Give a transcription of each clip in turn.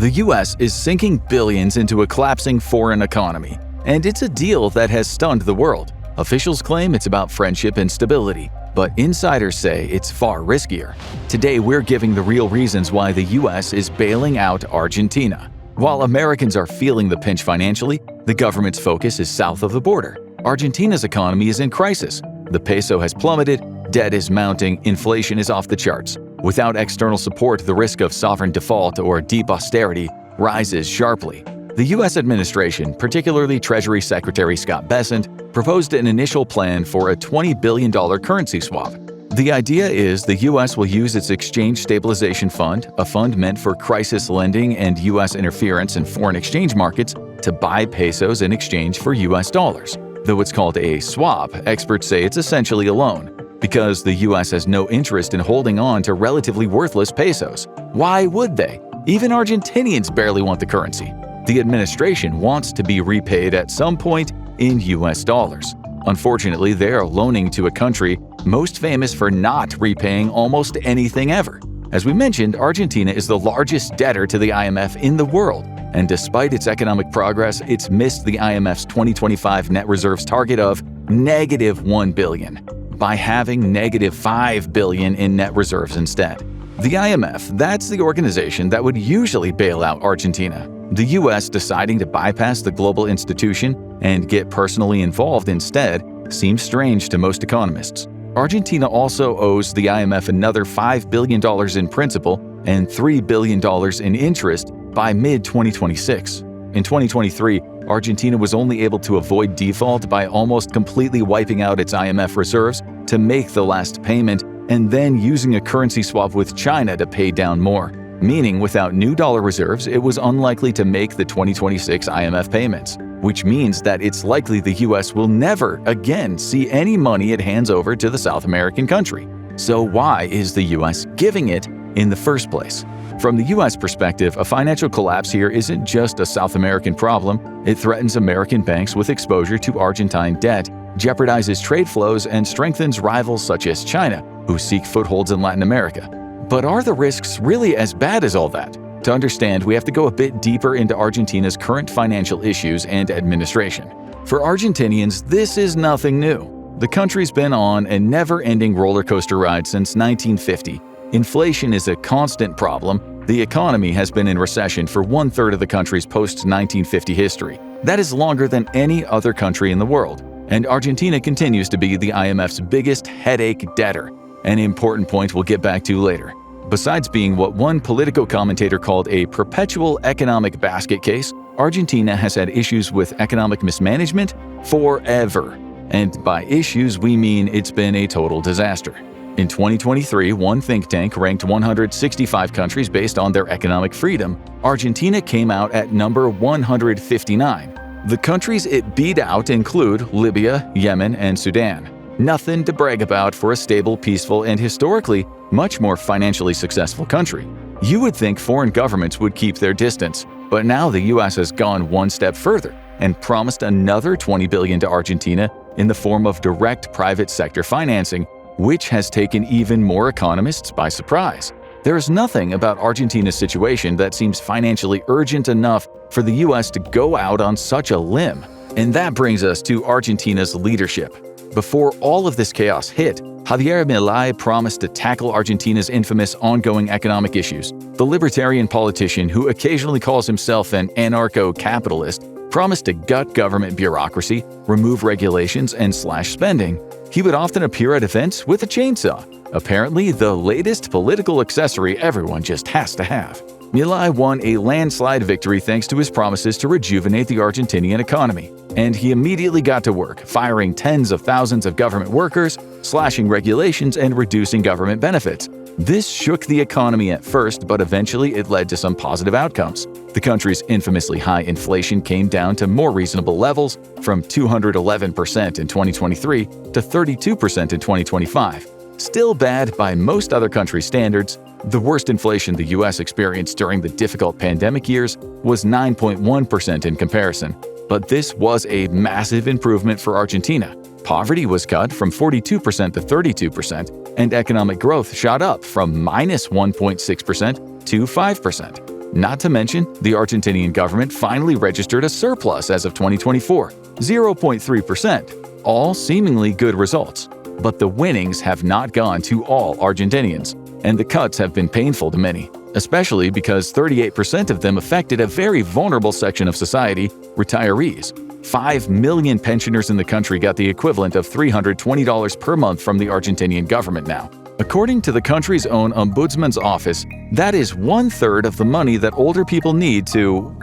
The US is sinking billions into a collapsing foreign economy, and it's a deal that has stunned the world. Officials claim it's about friendship and stability, but insiders say it's far riskier. Today, we're giving the real reasons why the US is bailing out Argentina. While Americans are feeling the pinch financially, the government's focus is south of the border. Argentina's economy is in crisis. The peso has plummeted, debt is mounting, inflation is off the charts. Without external support, the risk of sovereign default or deep austerity rises sharply. The U.S. administration, particularly Treasury Secretary Scott Bessent, proposed an initial plan for a $20 billion currency swap. The idea is the U.S. will use its Exchange Stabilization Fund, a fund meant for crisis lending and U.S. interference in foreign exchange markets, to buy pesos in exchange for U.S. dollars. Though it's called a swap, experts say it's essentially a loan, because the U.S. has no interest in holding on to relatively worthless pesos. Why would they? Even Argentinians barely want the currency. The administration wants to be repaid at some point in U.S. dollars. Unfortunately, they are loaning to a country most famous for not repaying almost anything ever. As we mentioned, Argentina is the largest debtor to the IMF in the world, and despite its economic progress, it's missed the IMF's 2025 net reserves target of -$1 billion, by having -$5 billion in net reserves instead. The IMF, that's the organization that would usually bail out Argentina. The U.S. deciding to bypass the global institution and get personally involved instead seems strange to most economists. Argentina also owes the IMF another $5 billion in principal and $3 billion in interest by mid-2026. In 2023, Argentina was only able to avoid default by almost completely wiping out its IMF reserves to make the last payment and then using a currency swap with China to pay down more. Meaning without new dollar reserves, it was unlikely to make the 2026 IMF payments, which means that it's likely the US will never again see any money it hands over to the South American country. So why is the US giving it in the first place? From the US perspective, a financial collapse here isn't just a South American problem. It threatens American banks with exposure to Argentine debt, jeopardizes trade flows, and strengthens rivals such as China, who seek footholds in Latin America. But are the risks really as bad as all that? To understand, we have to go a bit deeper into Argentina's current financial issues and administration. For Argentinians, this is nothing new. The country's been on a never-ending roller coaster ride since 1950. Inflation is a constant problem. The economy has been in recession for one-third of the country's post-1950 history. That is longer than any other country in the world. And Argentina continues to be the IMF's biggest headache debtor, an important point we'll get back to later. Besides being what one Politico commentator called a perpetual economic basket case, Argentina has had issues with economic mismanagement forever. And by issues, we mean it's been a total disaster. In 2023, one think tank ranked 165 countries based on their economic freedom. Argentina came out at number 159. The countries it beat out include Libya, Yemen, and Sudan. Nothing to brag about for a stable, peaceful, and historically much more financially successful country. You would think foreign governments would keep their distance, but now the US has gone one step further and promised another $20 billion to Argentina in the form of direct private sector financing, which has taken even more economists by surprise. There is nothing about Argentina's situation that seems financially urgent enough for the US to go out on such a limb. And that brings us to Argentina's leadership. Before all of this chaos hit, Javier Milei promised to tackle Argentina's infamous ongoing economic issues. The libertarian politician, who occasionally calls himself an anarcho-capitalist, promised to gut government bureaucracy, remove regulations, and slash spending. He would often appear at events with a chainsaw, apparently the latest political accessory everyone just has to have. Milei won a landslide victory thanks to his promises to rejuvenate the Argentinian economy, and he immediately got to work, firing tens of thousands of government workers, slashing regulations, and reducing government benefits. This shook the economy at first, but eventually it led to some positive outcomes. The country's infamously high inflation came down to more reasonable levels, from 211% in 2023 to 32% in 2025. Still bad by most other countries' standards. The worst inflation the US experienced during the difficult pandemic years was 9.1% in comparison. But this was a massive improvement for Argentina. Poverty was cut from 42% to 32%, and economic growth shot up from -1.6% to 5%. Not to mention, the Argentinian government finally registered a surplus as of 2024, 0.3%, all seemingly good results. But the winnings have not gone to all Argentinians, and the cuts have been painful to many, especially because 38% of them affected a very vulnerable section of society, retirees. 5 million pensioners in the country got the equivalent of $320 per month from the Argentinian government now. According to the country's own ombudsman's office, that is 1/3 of the money that older people need to,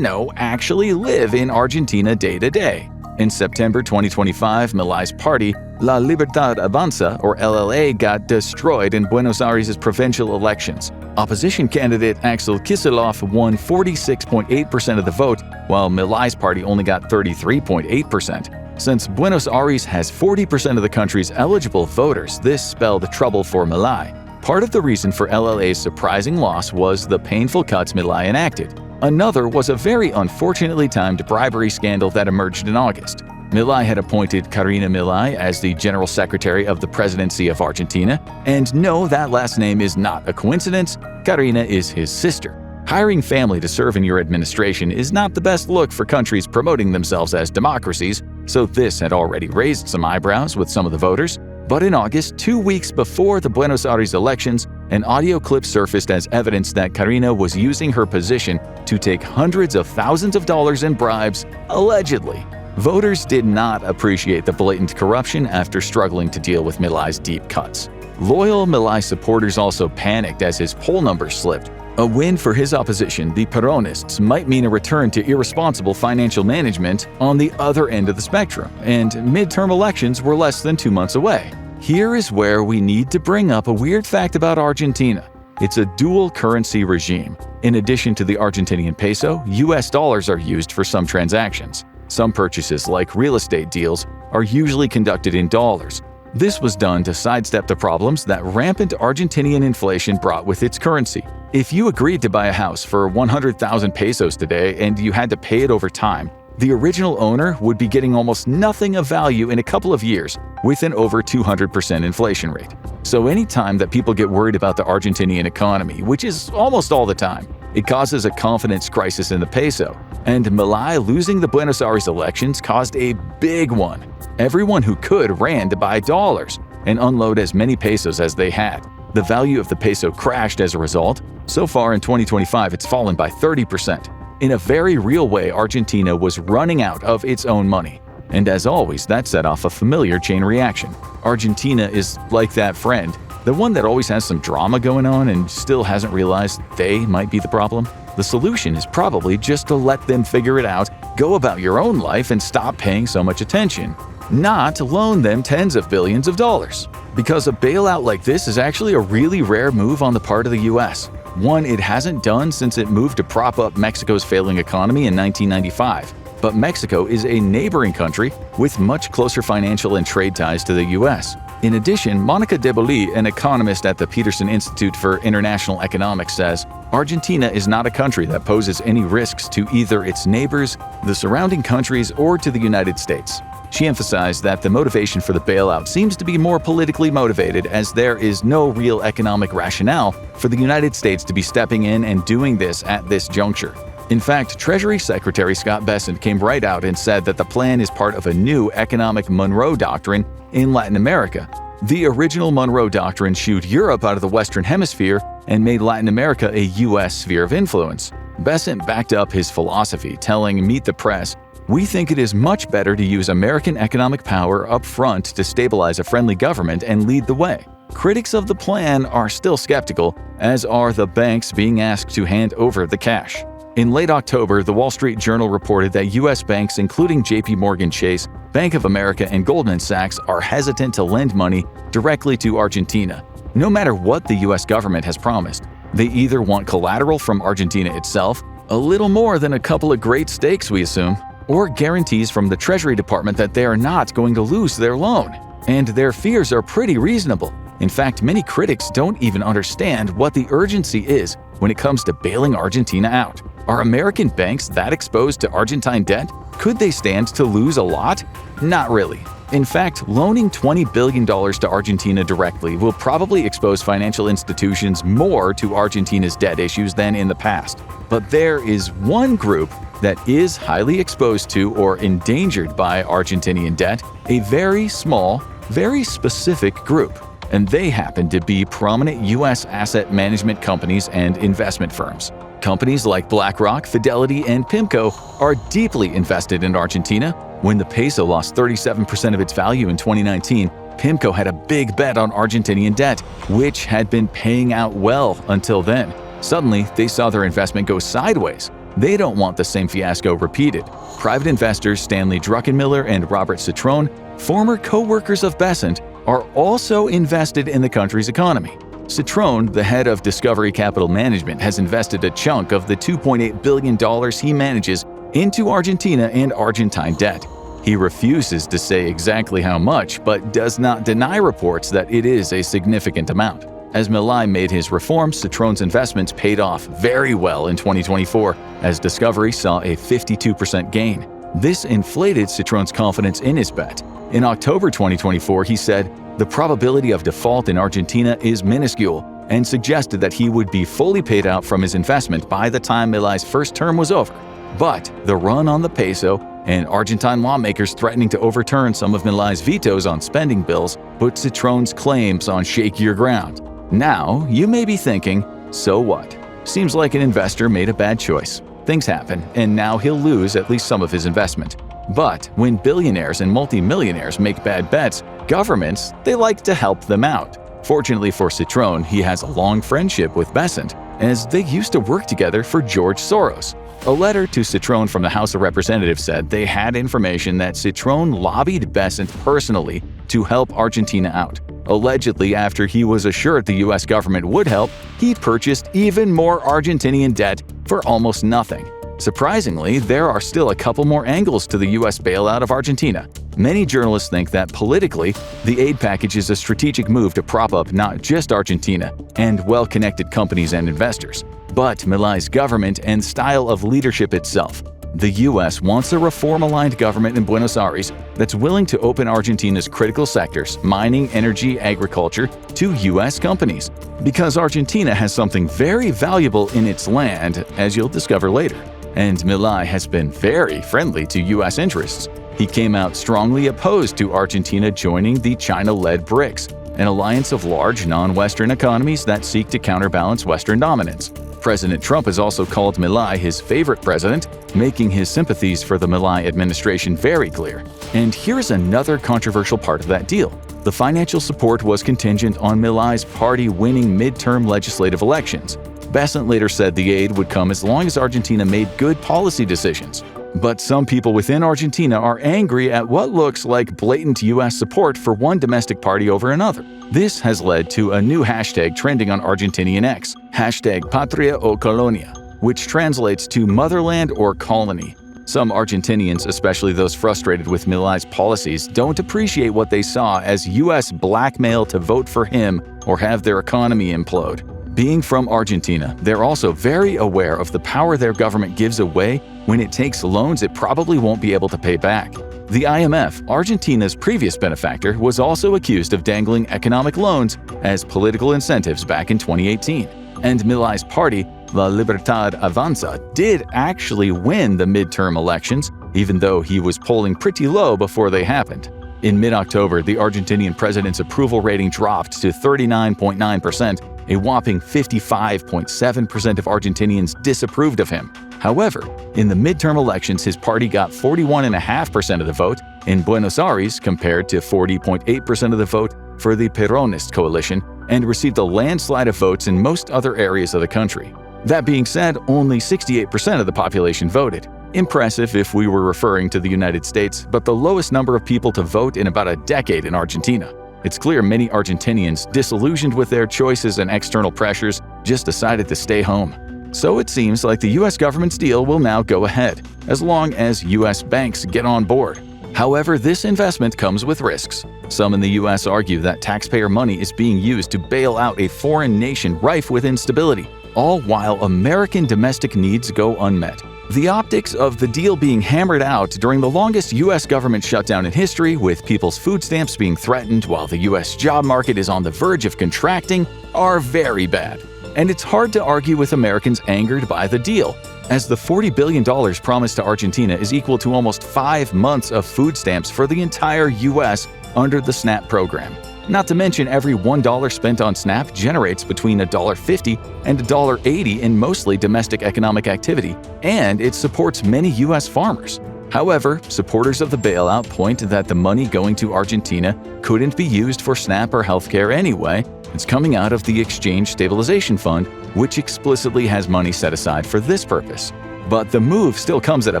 actually live in Argentina day to day. In September 2025, Milei's party, La Libertad Avanza, or LLA, got destroyed in Buenos Aires' provincial elections. Opposition candidate Axel Kicillof won 46.8% of the vote, while Milei's party only got 33.8%. Since Buenos Aires has 40% of the country's eligible voters, this spelled trouble for Milei. Part of the reason for LLA's surprising loss was the painful cuts Milei enacted. Another was a very unfortunately timed bribery scandal that emerged in August. Milei had appointed Carina Milei as the General Secretary of the Presidency of Argentina, and no, that last name is not a coincidence. Carina is his sister. Hiring family to serve in your administration is not the best look for countries promoting themselves as democracies, so this had already raised some eyebrows with some of the voters. But in August, 2 weeks before the Buenos Aires elections, an audio clip surfaced as evidence that Carina was using her position to take hundreds of thousands of dollars in bribes, allegedly. Voters did not appreciate the blatant corruption after struggling to deal with Milei's deep cuts. Loyal Milei supporters also panicked as his poll numbers slipped. A win for his opposition, the Peronists, might mean a return to irresponsible financial management on the other end of the spectrum, and midterm elections were less than 2 months away. Here is where we need to bring up a weird fact about Argentina. It's a dual currency regime. In addition to the Argentinian peso, US dollars are used for some transactions. Some purchases, like real estate deals, are usually conducted in dollars. This was done to sidestep the problems that rampant Argentinian inflation brought with its currency. If you agreed to buy a house for 100,000 pesos today and you had to pay it over time, the original owner would be getting almost nothing of value in a couple of years with an over 200% inflation rate. So anytime that people get worried about the Argentinian economy, which is almost all the time, it causes a confidence crisis in the peso. And Milei losing the Buenos Aires elections caused a big one. Everyone who could ran to buy dollars and unload as many pesos as they had. The value of the peso crashed as a result. So far in 2025, it's fallen by 30%. In a very real way, Argentina was running out of its own money. And as always, that set off a familiar chain reaction. Argentina is like that friend, the one that always has some drama going on and still hasn't realized they might be the problem. The solution is probably just to let them figure it out, go about your own life, and stop paying so much attention. Not loan them tens of billions of dollars. Because a bailout like this is actually a really rare move on the part of the US. One it hasn't done since it moved to prop up Mexico's failing economy in 1995. But Mexico is a neighboring country with much closer financial and trade ties to the US. In addition, Monica de Bolí, an economist at the Peterson Institute for International Economics, says, Argentina is not a country that poses any risks to either its neighbors, the surrounding countries, or to the United States. She emphasized that the motivation for the bailout seems to be more politically motivated, as there is no real economic rationale for the United States to be stepping in and doing this at this juncture. In fact, Treasury Secretary Scott Bessent came right out and said that the plan is part of a new economic Monroe Doctrine in Latin America. The original Monroe Doctrine shooed Europe out of the Western Hemisphere and made Latin America a U.S. sphere of influence. Bessent backed up his philosophy, telling Meet the Press, "We think it is much better to use American economic power up front to stabilize a friendly government and lead the way." Critics of the plan are still skeptical, as are the banks being asked to hand over the cash. In late October, the Wall Street Journal reported that U.S. banks, including J.P. Morgan Chase, Bank of America, and Goldman Sachs, are hesitant to lend money directly to Argentina, no matter what the U.S. government has promised. They either want collateral from Argentina itself, a little more than a couple of great steaks, we assume, or guarantees from the Treasury Department that they are not going to lose their loan. And their fears are pretty reasonable. In fact, many critics don't even understand what the urgency is when it comes to bailing Argentina out. Are American banks that exposed to Argentine debt? Could they stand to lose a lot? Not really. In fact, loaning $20 billion to Argentina directly will probably expose financial institutions more to Argentina's debt issues than in the past. But there is one group that is highly exposed to or endangered by Argentinian debt, a very small, very specific group. And they happen to be prominent U.S. asset management companies and investment firms. Companies like BlackRock, Fidelity, and PIMCO are deeply invested in Argentina. When the peso lost 37% of its value in 2019, PIMCO had a big bet on Argentinian debt, which had been paying out well until then. Suddenly, they saw their investment go sideways. They don't want the same fiasco repeated. Private investors Stanley Druckenmiller and Robert Citron, former co-workers of Besant, are also invested in the country's economy. Citron, the head of Discovery Capital Management, has invested a chunk of the $2.8 billion he manages into Argentina and Argentine debt. He refuses to say exactly how much, but does not deny reports that it is a significant amount. As Milei made his reforms, Citron's investments paid off very well in 2024, as Discovery saw a 52% gain. This inflated Citron's confidence in his bet. In October 2024, he said, "The probability of default in Argentina is minuscule," and suggested that he would be fully paid out from his investment by the time Milei's first term was over. But the run on the peso and Argentine lawmakers threatening to overturn some of Milei's vetoes on spending bills put Citron's claims on shakier ground. Now, you may be thinking, so what? Seems like an investor made a bad choice. Things happen, and now he'll lose at least some of his investment. But when billionaires and multimillionaires make bad bets, governments, they like to help them out. Fortunately for Citron, he has a long friendship with Besant, as they used to work together for George Soros. A letter to Citron from the House of Representatives said they had information that Citron lobbied Besant personally to help Argentina out. Allegedly, after he was assured the U.S. government would help, he purchased even more Argentinian debt for almost nothing. Surprisingly, there are still a couple more angles to the U.S. bailout of Argentina. Many journalists think that politically, the aid package is a strategic move to prop up not just Argentina and well-connected companies and investors, but Milei's government and style of leadership itself. The U.S. wants a reform-aligned government in Buenos Aires that's willing to open Argentina's critical sectors, mining, energy, agriculture, to U.S. companies. Because Argentina has something very valuable in its land, as you'll discover later. And Milei has been very friendly to U.S. interests. He came out strongly opposed to Argentina joining the China-led BRICS, an alliance of large non-Western economies that seek to counterbalance Western dominance. President Trump has also called Milei his favorite president, making his sympathies for the Milei administration very clear. And here's another controversial part of that deal. The financial support was contingent on Milei's party winning midterm legislative elections. Besant later said the aid would come as long as Argentina made good policy decisions. But some people within Argentina are angry at what looks like blatant U.S. support for one domestic party over another. This has led to a new hashtag trending on Argentinian X, #Patria o Colonia, which translates to motherland or colony. Some Argentinians, especially those frustrated with Milei's policies, don't appreciate what they saw as U.S. blackmail to vote for him or have their economy implode. Being from Argentina, they're also very aware of the power their government gives away when it takes loans it probably won't be able to pay back. The IMF, Argentina's previous benefactor, was also accused of dangling economic loans as political incentives back in 2018. And Milei's party, La Libertad Avanza, did actually win the midterm elections, even though he was polling pretty low before they happened. In mid-October, the Argentinian president's approval rating dropped to 39.9%. A whopping 55.7% of Argentinians disapproved of him. However, in the midterm elections, his party got 41.5% of the vote in Buenos Aires compared to 40.8% of the vote for the Peronist coalition, and received a landslide of votes in most other areas of the country. That being said, only 68% of the population voted. Impressive if we were referring to the United States, but the lowest number of people to vote in about a decade in Argentina. It's clear many Argentinians, disillusioned with their choices and external pressures, just decided to stay home. So it seems like the U.S. government's deal will now go ahead, as long as U.S. banks get on board. However, this investment comes with risks. Some in the U.S. argue that taxpayer money is being used to bail out a foreign nation rife with instability, all while American domestic needs go unmet. The optics of the deal being hammered out during the longest U.S. government shutdown in history, with people's food stamps being threatened while the U.S. job market is on the verge of contracting, are very bad. And it's hard to argue with Americans angered by the deal, as the $40 billion promised to Argentina is equal to almost 5 months of food stamps for the entire U.S. under the SNAP program. Not to mention, every $1 spent on SNAP generates between $1.50 and $1.80 in mostly domestic economic activity, and it supports many U.S. farmers. However, supporters of the bailout point that the money going to Argentina couldn't be used for SNAP or healthcare anyway. It's coming out of the Exchange Stabilization Fund, which explicitly has money set aside for this purpose. But the move still comes at a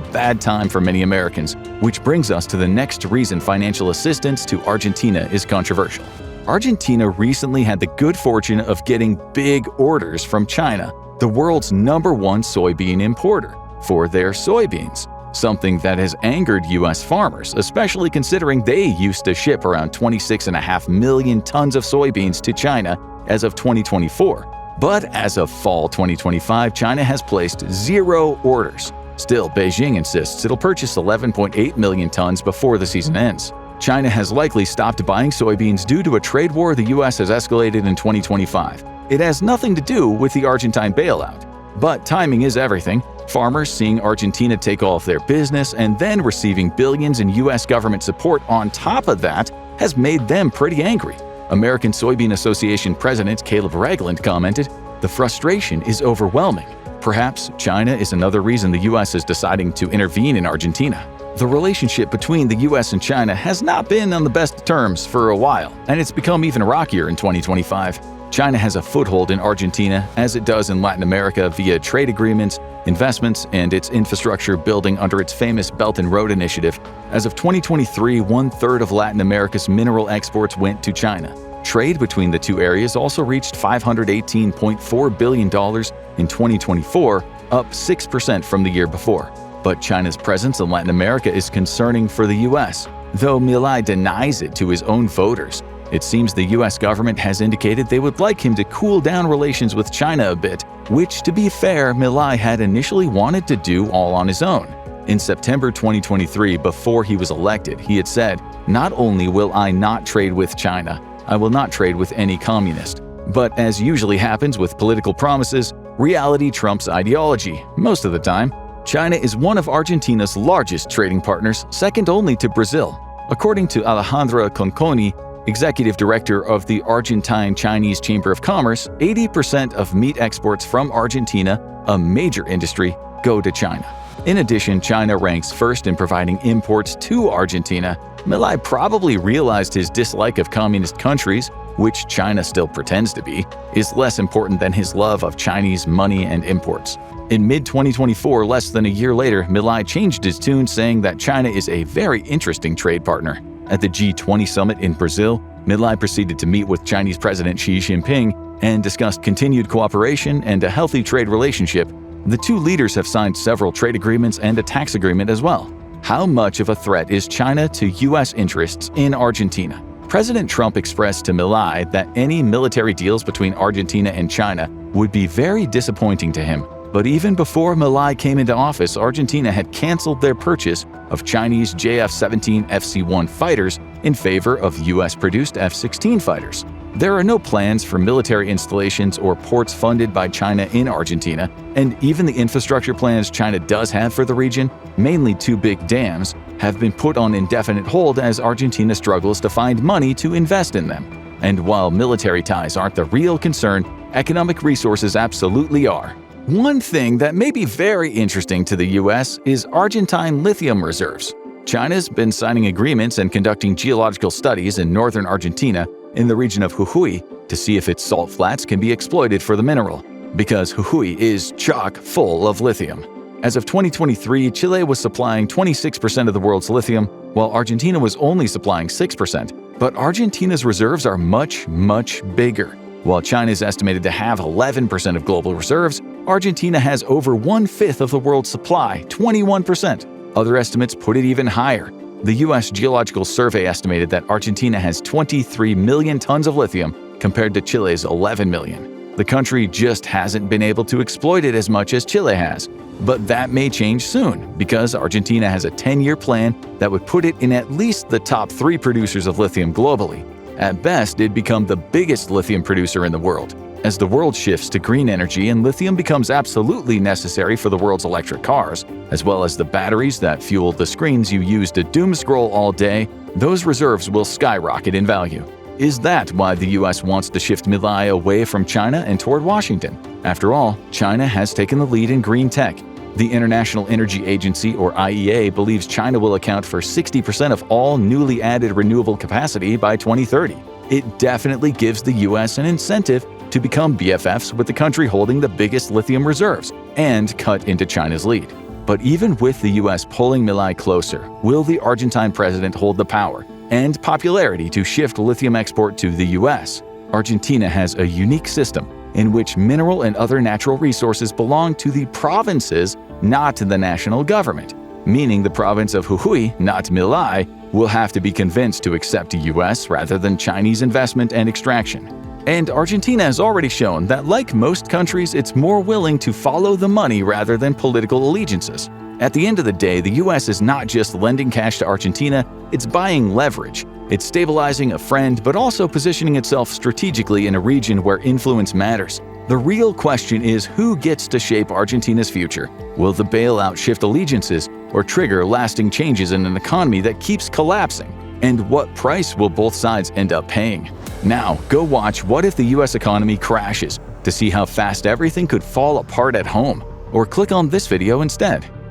bad time for many Americans, which brings us to the next reason financial assistance to Argentina is controversial. Argentina recently had the good fortune of getting big orders from China, the world's #1 soybean importer, for their soybeans, something that has angered U.S. farmers, especially considering they used to ship around 26.5 million tons of soybeans to China as of 2024. But as of fall 2025, China has placed 0 orders. Still, Beijing insists it'll purchase 11.8 million tons before the season ends. China has likely stopped buying soybeans due to a trade war the U.S. has escalated in 2025. It has nothing to do with the Argentine bailout. But timing is everything. Farmers seeing Argentina take all of their business and then receiving billions in U.S. government support on top of that has made them pretty angry. American Soybean Association President Caleb Ragland commented, "The frustration is overwhelming. Perhaps China is another reason the U.S. is deciding to intervene in Argentina." The relationship between the U.S. and China has not been on the best terms for a while, and it's become even rockier in 2025. China has a foothold in Argentina, as it does in Latin America, via trade agreements, investments, and its infrastructure building under its famous Belt and Road Initiative. As of 2023, 1/3 of Latin America's mineral exports went to China. Trade between the two areas also reached $518.4 billion in 2024, up 6% from the year before. But China's presence in Latin America is concerning for the U.S., though Milei denies it to his own voters. It seems the U.S. government has indicated they would like him to cool down relations with China a bit, which, to be fair, Milei had initially wanted to do all on his own. In September 2023, before he was elected, he had said, "Not only will I not trade with China, I will not trade with any communist." But as usually happens with political promises, reality trumps ideology most of the time. China is one of Argentina's largest trading partners, second only to Brazil. According to Alejandra Conconi, executive director of the Argentine Chinese Chamber of Commerce, 80% of meat exports from Argentina, a major industry, go to China. In addition, China ranks first in providing imports to Argentina. Milei probably realized his dislike of communist countries, which China still pretends to be, is less important than his love of Chinese money and imports. In mid-2024, less than a year later, Milei changed his tune, saying that China is a very interesting trade partner. At the G20 summit in Brazil, Milei proceeded to meet with Chinese President Xi Jinping and discussed continued cooperation and a healthy trade relationship. The two leaders have signed several trade agreements and a tax agreement as well. How much of a threat is China to U.S. interests in Argentina? President Trump expressed to Milei that any military deals between Argentina and China would be very disappointing to him. But even before Milei came into office, Argentina had canceled their purchase of Chinese JF-17 FC-1 fighters in favor of U.S.-produced F-16 fighters. There are no plans for military installations or ports funded by China in Argentina, and even the infrastructure plans China does have for the region, mainly 2 big dams, have been put on indefinite hold as Argentina struggles to find money to invest in them. And while military ties aren't the real concern, economic resources absolutely are. One thing that may be very interesting to the U.S. is Argentine lithium reserves. China's been signing agreements and conducting geological studies in northern Argentina in the region of Jujuy to see if its salt flats can be exploited for the mineral, because Jujuy is chock full of lithium. As of 2023, Chile was supplying 26% of the world's lithium, while Argentina was only supplying 6%. But Argentina's reserves are much, much bigger. While China is estimated to have 11% of global reserves, Argentina has over 1/5 of the world's supply, 21%. Other estimates put it even higher. The U.S. Geological Survey estimated that Argentina has 23 million tons of lithium compared to Chile's 11 million. The country just hasn't been able to exploit it as much as Chile has. But that may change soon, because Argentina has a 10-year plan that would put it in at least the top 3 producers of lithium globally. At best, it'd become the biggest lithium producer in the world. As the world shifts to green energy and lithium becomes absolutely necessary for the world's electric cars, as well as the batteries that fuel the screens you use to doom scroll all day, those reserves will skyrocket in value. Is that why the US wants to shift Milei away from China and toward Washington? After all, China has taken the lead in green tech. The International Energy Agency, or IEA, believes China will account for 60% of all newly added renewable capacity by 2030. It definitely gives the US an incentive to become BFFs with the country holding the biggest lithium reserves and cut into China's lead. But even with the US pulling Milei closer, will the Argentine president hold the power and popularity to shift lithium export to the US? Argentina has a unique system in which mineral and other natural resources belong to the provinces, not to the national government, meaning the province of Jujuy, not Milei, will have to be convinced to accept US rather than Chinese investment and extraction. And Argentina has already shown that, like most countries, it's more willing to follow the money rather than political allegiances. At the end of the day, the US is not just lending cash to Argentina, it's buying leverage. It's stabilizing a friend, but also positioning itself strategically in a region where influence matters. The real question is, who gets to shape Argentina's future? Will the bailout shift allegiances or trigger lasting changes in an economy that keeps collapsing? And what price will both sides end up paying? Now, go watch What If the US Economy Crashes to see how fast everything could fall apart at home, or click on this video instead.